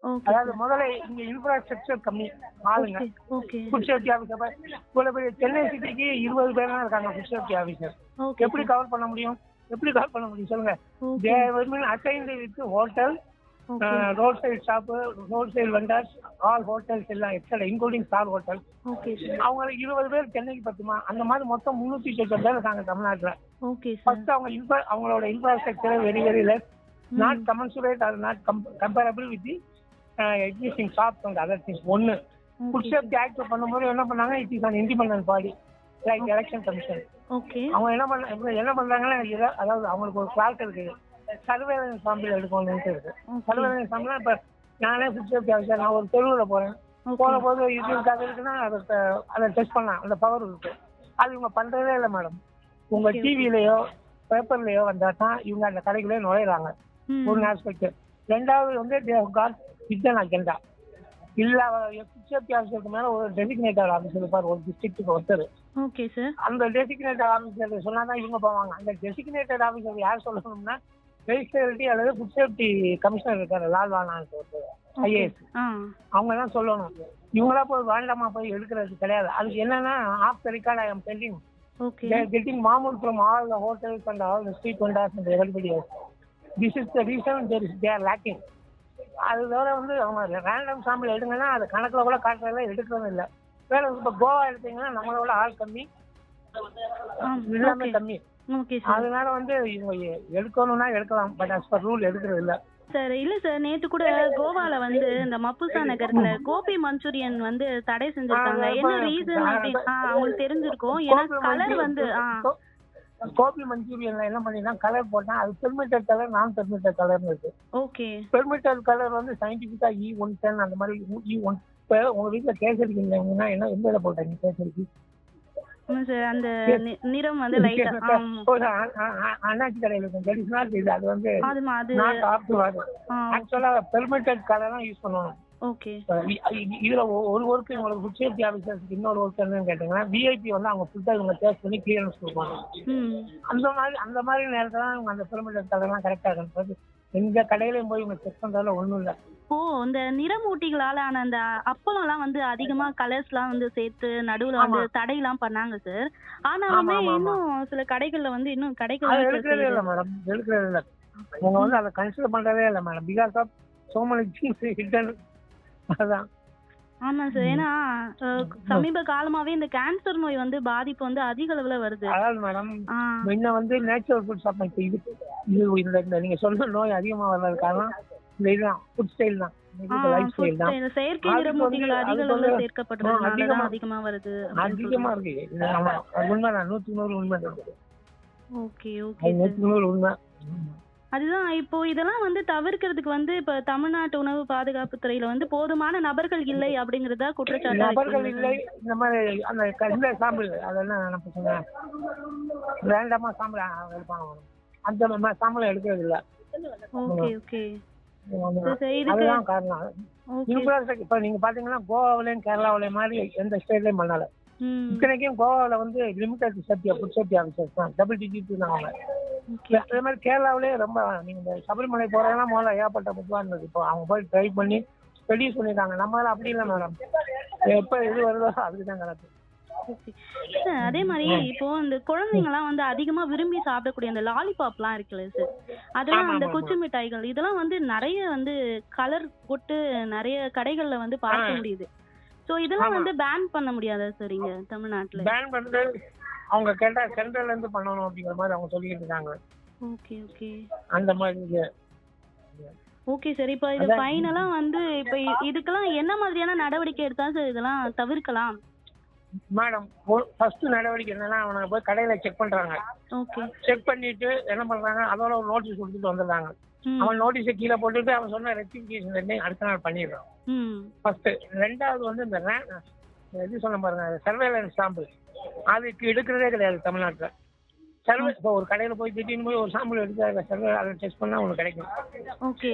Okay அதாவது sir. முதல்ல இங்க இன்ஃப்ராஸ்ட்ரக்சர் கம்மி ஆளுங்க. Okay, okay, food safety officer இவ்வளவு பெரிய சென்னை சிட்டிக்கு 20 பேர் தான் இருக்காங்க ஃபுட் சேஃப்டி ஆஃபீஸர். ஓகே எப்படி சார். கவர் பண்ண முடியும்? எப்படி கவர் பண்ண முடியும் சொல்லுங்க? Okay, they will assigned with hotel, okay, road side shop, road side vendors, all hotels எல்லாம் extra including star hotel. Okay sir. அவங்களுக்கு 20 பேர் சென்னைக்கு பத்துமா? அந்த மாதிரி மொத்தம் 308 பேர் இருக்காங்க தமிழ்நாட்டில். Okay sir. ஃபர்ஸ்ட் அவங்களோட infrastructure very very less, not commensurate or not comparable with the existing shops and other things. ஒன்று ஃபுட் சேஃப்டி ஆக்ட் பண்ணும்போது என்ன பண்ணாங்க, it is an independent body like election commission. Okay. அவங்க என்ன பண்றாங்கன்னா, அதாவது அவங்களுக்கு ஒரு கிளாஸ் இருக்குது, சர்வேலன்ஸ் சாம்பிள் எடுக்கணும்னு இருக்கு. சர்வேலன்ஸ் சாம்பிள் இப்போ நானே ஃபுட் சேஃப்டி ஆஃபீஸர், நான் ஒரு தெருவில் போன போது இது இருக்காது இருக்குன்னா அதை டெஸ்ட் பண்ணலாம், அந்த பவர் இருக்கு. அது இவங்க பண்றதே இல்லை மேடம். உங்க டிவிலையோ பேப்பர்லயோ வந்தா தான் இவங்க அந்த கடைக்குள்ளே நுழையிறாங்க. ஒரு ஆஸ்பெக்ட். ரெண்டாவது வந்து ஹிடன் அஜெண்டா இல்ல. ஃபுட் சேஃப்டி ஆஃபீஸருக்கு மேல ஒரு டெசிக்னேட்டர் ஆஃபீஸர் இருப்பார், ஒரு டிஸ்ட்ரிக்ட்டுக்கு ஒருத்தர். Okay sir. அந்த டெசிக்னேட்டர் ஆஃபீஸர் சொன்னாதான் இவங்க போவாங்க. அந்த டெசிக்னேட்டர் ஆஃபீஸர் யார் சொல்லணும்னா ரெஜிஸ்ட்ரேட்டி அல்லது ஃபுட் சேஃப்டி கமிஷனர் இருக்காரு, லால்வானான்னு ஒருத்தர், IAS. அவங்க தான் சொல்லணும். இவங்களா போய் வேண்டாமா போய் எடுக்கிறது கிடையாது. அதுக்கு என்னன்னா, off the record I am telling they are getting mamul from all the hotels and all the street vendors and everybody else. This is the reason they are lacking. அது வேற வந்து அவங்க ரேண்டம் சாம்பிள் எடுங்கன்னா அது கணக்கில் கூட காட்டுறதுல எடுக்கிறதும் இல்லை. வேற இப்போ கோவா எடுத்தீங்கன்னா நம்மளோட ஆள் கம்மி, எல்லாமே கம்மி. அதனால வந்து இவங்க எடுக்கணும்னா எடுக்கலாம், பட் as per ரூல் எடுக்கிறது இல்லை சார். இல்ல சார், நேத்து கூட கோவால வந்து இந்த மப்புசா நகரத்துல கோபி மஞ்சூரியன் வந்து தடை செஞ்சிருக்காங்க. என்ன ரீசன் அப்படின்னு அவங்களுக்கு தெரிஞ்சிருக்கும். ஏன்னா கலர் வந்து கோபி மஞ்சூரியன்ல என்ன பண்ணினா கலர் போட்டா அது பெர்மிட்டட் கலர், நான் பெர்மிட்டட் கலர்னு இருக்கு. ஓகே. பெர்மிட்டட் கலர் வந்து சயின்டிபிக்கா E110 அந்த மாதிரி E1. இப்போ உங்க வீட்டுல கேசரிக்கு இல்லைங்கன்னா என்ன எந்த இதை போட்டாங்க கேசரிக்கு? சார் அந்த நிறம் வந்து லைட்டா அண்ணாச்சி கடையில் இருக்கும் ட்ரெடிஷனல் இது, அது வந்து நாட் ஆப் டு வரும். ஆக்சுவலா பெர்மிட்டட் கலர் தான் யூஸ் பண்ணணும். ஓகே. இதுல ஒரு ஒர்க் உங்களுக்கு ஃபுட் சேஃப்டி ஆஃபீஸர்ஸ்க்கு இன்னொரு ஒர்க் என்னன்னு கேட்டீங்கன்னா, VIP வந்து அவங்க ஃபுட்டை இவங்க டேஸ்ட் பண்ணி கிளியரன்ஸ் கொடுப்பாங்க. அந்த மாதிரி நேரத்துல தான் இவங்க அந்த பெர்மிட்டட் கலர்லாம் கரெக்டா இருக்கும். எந்த கடையிலையும் போய் இவங்க செக் பண்றதுல ஒண்ணும் இல்லை. ஓ, இந்த நிறமூட்டிகளால ஆன அந்த அப்பளம் எல்லாம் வந்து அதிகமா கலர்ஸ் எல்லாம் வந்து சேர்த்து நடுவுல வந்து தடையெல்லாம் பண்ணாங்க சார். ஆனாலுமே இன்னும் சில கடைகள்ல வந்து இன்னும் எடுக்கிறதே இல்லை மேடம், எடுக்கிறதே இல்லை. அவங்க வந்து அதை கன்சிடர் பண்றதே இல்லை madam, because of so many things hidden. அதான். ஆமா சார். ஏன்னா சமீப காலமாவே இந்த கேன்சர் நோய் வந்து பாதிப்பு வந்து அதிக அளவுல வருது. அதாவது மேடம் முன்ன வந்து நேச்சுரல் ஃபுட் சாப்பிட்டா இது நீங்க சொல்ற நோய் அதிகமா வர்றது காரணம் இந்த இதுதான், ஃபுட் ஸ்டைல் தான், லைஃப் ஸ்டைல் தான். செயற்கை நிறமூட்டிகள் அதிக அளவுல சேர்க்கப்படுறதுனால அதிகமா வருது. அதிகமா இருக்கு. ஆமா, உண்மைதான், 100 உண்மை. ஓகே ஓகே, 100 உண்மை. அதுதான். இப்போ இதெல்லாம் வந்து தவிர்க்கிறதுக்கு வந்து இப்ப தமிழ்நாட்டு உணவு பாதுகாப்பு துறையில வந்து போதுமான நபர்கள் இல்லை அப்படிங்கறதா குற்றச்சாட்டு. நபர்கள் இல்லை. இந்த மாதிரி அந்த சாம்பிள் அதெல்லாம் நினைப்பு சொன்னேன், வேண்டாமா சாம்பிள் எடுப்பாங்க, அந்த சாம்பிள் எடுக்கிறது இல்லை. ஓகே ஓகே, அதுதான் காரணம். இன்ஃப்ராஸ்ட்ரக்சர் இப்ப நீங்க பாத்தீங்கன்னா கோவாவிலையும் கேரளாவிலையும் மாதிரி எந்த ஸ்டேட்லயும் பண்ணல. இத்தனைக்கும் கோவாவில வந்து லிமிடெட் ஃபுட் சேஃப்டி ஆஃபீஸர்ஸ் தான், டபுள் டிஜிட் தான் அவங்க. அதே மாதிரி கேரளாவிலேயே ரொம்ப நீங்க சபரிமலை போறதுனா முதல்ல ஏகப்பட்ட புதுவா இருந்தது. இப்போ அவங்க போய் ட்ரை பண்ணி ரெடியூஸ் பண்ணிட்டாங்க. நம்மளால அப்படி இல்லை மேடம், எப்ப இது வருதோ அதுக்குதான் கணக்கு. அதே மாதிரி இப்போ இந்த குழந்தைங்க எல்லாம் வந்து அதிகமா விரும்பி சாப்பிடக்கூடிய அந்த லாலிபாப் எல்லாம் இருக்குல்ல சார், அதெல்லாம் அந்த குச்சி மிட்டாய்கள் இதெல்லாம் வந்து நிறைய வந்து கலர் போட்டு நிறைய கடைகள்ல வந்து பார்க்க முடியுது. சோ இதெல்லாம் வந்து பேன் பண்ண முடியாதா சார் இங்க தமிழ்நாட்டுல? பேன் பண்றது அவங்க கேட்டா சென்ட்ரல்ல இருந்து பண்ணணும் அப்படிங்கிற மாதிரி அவங்க சொல்லிட்டு இருக்காங்க. ஓகே ஓகே, அந்த மாதிரி. Okay sir. இப்போ இது ஃபைனலா வந்து இப்போ இதுக்கெல்லாம் என்ன மாதிரியான நடவடிக்கை எடுத்தா சார் இதெல்லாம் தவிர்க்கலாம்? மேடம் ஃபர்ஸ்ட் நடவடிக்கை என்னன்னா, அவனை போய் கடையில செக் பண்றாங்க. ஓகே. செக் பண்ணிட்டு என்ன பண்றாங்க, அதோட ஒரு நோட்டீஸ் கொடுத்துட்டு வந்துடுறாங்க. அவன் நோட்டீஸை கீழே போட்டுட்டு அவன் சொன்ன ரெக்டிஃபிகேஷன் ரெண்டையும் அடுத்த நாள் பண்ணிடுறான் ஃபர்ஸ்ட். ரெண்டாவது வந்து இந்த இது சொன்ன பாருங்க, சர்வேலன்ஸ் சாம்பிள் அதுக்கு எடுக்கிறதே கிடையாது தமிழ்நாட்டில். சர்வே இப்போ ஒரு கடையில் போய் திடீர்னு போய் ஒரு சாம்பிள் எடுத்து சர்வே அதை டெஸ்ட் பண்ணா உங்களுக்கு கிடைக்கும். ஓகே.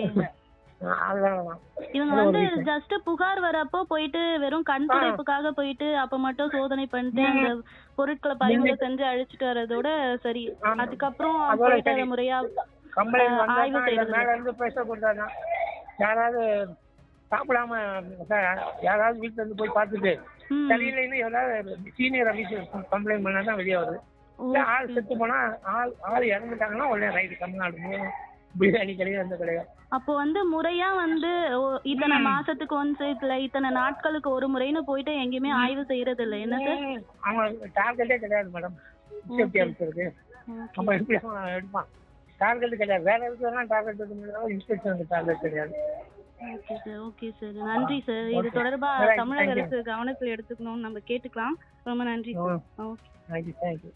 இவங்க வந்து ஜஸ்ட் புகார் வரப்போ போயிட்டு வெறும் கண் துடைப்புக்காக போயிட்டு அப்ப மட்டும் சோதனை பண்ணிட்டு அந்த பொருட்களை பறிமுதல் செஞ்சு அழிச்சிட்டு வர்றதோட சரி, அதுக்கப்புறம் போயிட்டு முறையா கம்ப்ளைண்ட் ஆய்வு செய்யறது. மேல இருந்து பிரஷர் கொடுத்தாங்க, யாராவது சாப்பிடாம யாராவது வீட்டுல இருந்து போய் பார்த்துட்டு சரியில்லைன்னு ஏதாவது சீனியர் ஆஃபீஸர் கம்ப்ளைண்ட் பண்ணா தான் வெளியே வருது. ஆள் செத்து போனா ஆள் இறந்துட்டாங்கன்னா உடனே ரைட்டு தமிழ்நாடு பிரியாணி கிடையாது அந்த கிடையாது. அப்போ வந்து முறையா வந்து இத்தனை மாசத்துக்கு ஒன்ஸ் இல்ல இத்தனை நாட்களுக்கு ஒரு முறைன்னு போயிட்டு எங்கேயுமே ஆய்வு செய்யறது இல்ல என்ன சார்? அவங்க டார்கெட்டே கிடையாது மேடம். சேஃப்டி ஆஃபீஸருக்கு நம்ம எப்படி எடுப்பான்? டார்கெட் கிடையாது. வேற எதுக்கு டார்கெட் எடுக்க இன்ஸ்பெக்ஷனுக்கு டார்கெட் கிடையாது. ஓகே சார், ஓகே சார், நன்றி சார். இது தொடர்பா தமிழக அரசு கவனத்தில் எடுத்துக்கணும்னு நம்ம கேட்டுக்கலாம். ரொம்ப நன்றி சார். Okay, thank you.